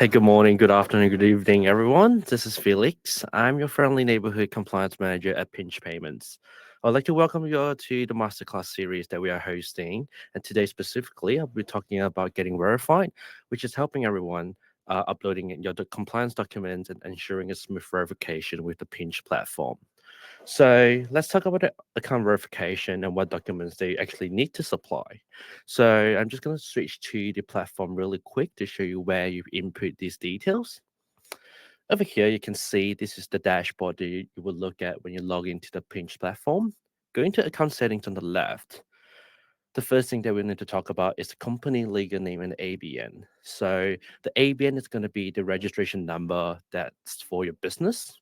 Hey, good morning, good afternoon, good evening, everyone. This is Felix. I'm your friendly neighborhood compliance manager at Pinch Payments. I'd like to welcome you all to the masterclass series that we are hosting. And today, specifically, I'll be talking about getting verified, which is helping everyone uploading your compliance documents and ensuring a smooth verification with the Pinch platform. So let's talk about the account verification and what documents they actually need to supply. So I'm just going to switch to the platform really quick to show you where you input these details. Over here, you can see this is the dashboard that you will look at when you log into the Pinch platform. Going to account settings on the left, the first thing that we need to talk about is the company legal name and ABN. So the ABN is going to be the registration number that's for your business.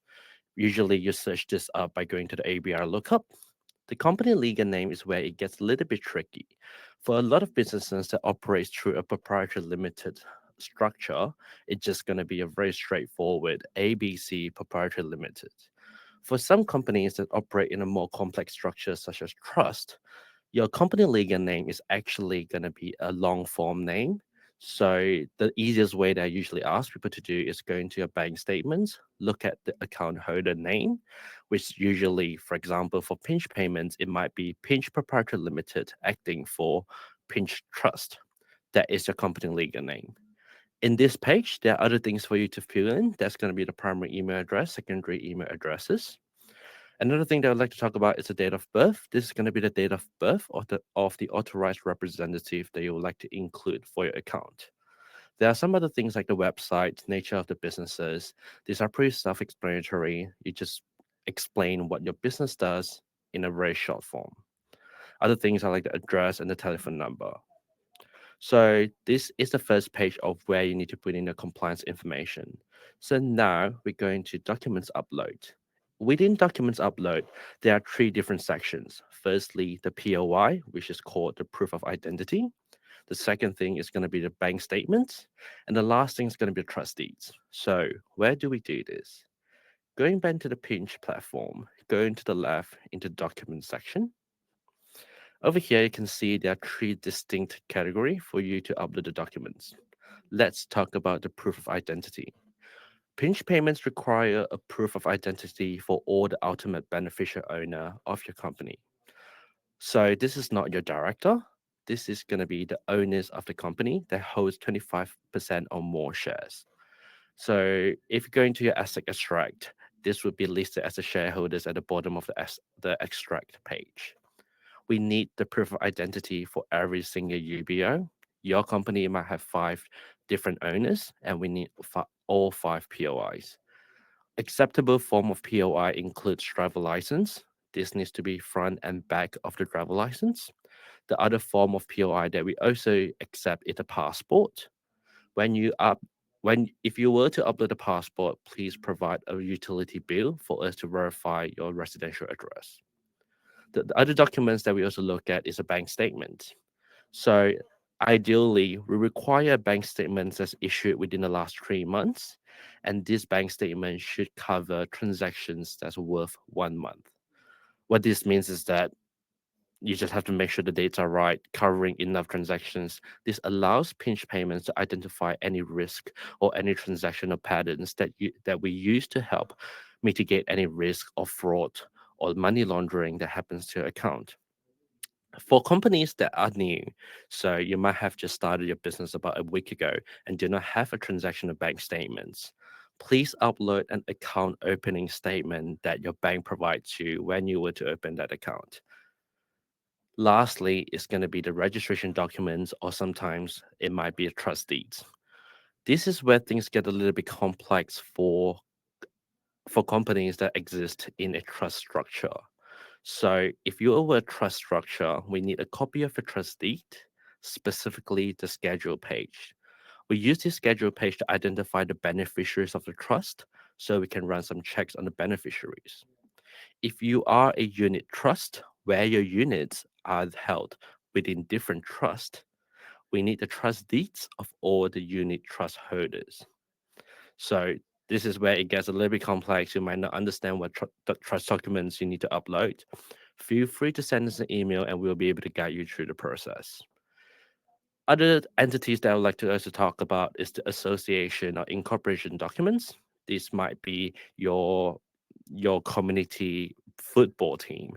Usually you search this up by going to the ABR lookup. The company legal name is where it gets a little bit tricky. For a lot of businesses that operate through a proprietary limited structure, it's just going to be a very straightforward ABC proprietary limited. For some companies that operate in a more complex structure such as trust, your company legal name is actually going to be a long form name. So the easiest way that I usually ask people to do is go into your bank statements, look at the account holder name, which usually, for example, for Pinch Payments, it might be Pinch Proprietary Limited acting for Pinch Trust. That is your company legal name. In this page, there are other things for you to fill in. That's going to be the primary email address, secondary email addresses. Another thing that I'd like to talk about is the date of birth. This is going to be the date of birth of the authorized representative that you would like to include for your account. There are some other things like the website, nature of the businesses. These are pretty self-explanatory. You just explain what your business does in a very short form. Other things are like the address and the telephone number. So this is the first page of where you need to put in the compliance information. So now we're going to documents upload. Within documents upload, there are three different sections. Firstly, the POI, which is called the proof of identity. The second thing is going to be the bank statements. And the last thing is going to be the trust deeds. So where do we do this? Going back to the Pinch platform, going to the left into the document section. Over here, you can see there are three distinct categories for you to upload the documents. Let's talk about the proof of identity. Pinch payments require a proof of identity for all the ultimate beneficial owner of your company. So this is not your director. This is going to be the owners of the company that holds 25% or more shares. So if you go into your asset extract, this would be listed as the shareholders at the bottom of the extract page. We need the proof of identity for every single UBO. Your company might have five different owners, and we need all five POIs. Acceptable form of POI includes driver license. This needs to be front and back of the driver license. The other form of POI that we also accept is a passport. When you up when if you were to upload a passport, please provide a utility bill for us to verify your residential address. The other documents that we also look at is a bank statement. So ideally, we require bank statements that's issued within the last 3 months, and this bank statement should cover transactions that's worth 1 month. What this means is that you just have to make sure the dates are right, covering enough transactions. This allows pinch payments to identify any risk or any transactional patterns that we use to help mitigate any risk of fraud or money laundering that happens to your account. For companies that are new, so you might have just started your business about a week ago and do not have a transaction of bank statements, please upload an account opening statement that your bank provides you when you were to open that account. Lastly, it's going to be the registration documents, or sometimes it might be a trust deeds. This is where things get a little bit complex for companies that exist in a trust structure. So if you are a trust structure, we need a copy of a trust deed, specifically the schedule page. We use this schedule page to identify the beneficiaries of the trust so we can run some checks on the beneficiaries. If you are a unit trust where your units are held within different trusts, we need the trust deeds of all the unit trust holders. So this is where it gets a little bit complex. You might not understand what the trust documents you need to upload. Feel free to send us an email and we'll be able to guide you through the process. Other entities that I would like to also talk about is the association or incorporation documents. This might be your community football team.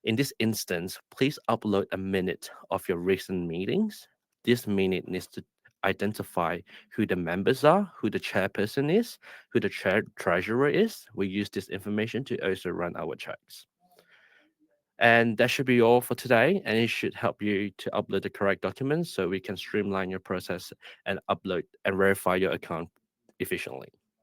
In this instance, please upload a minute of your recent meetings. This minute needs to identify who the members are, who the chairperson is, who the treasurer is. We use this information to also run our checks. And that should be all for today. And it should help you to upload the correct documents so we can streamline your process and upload and verify your account efficiently.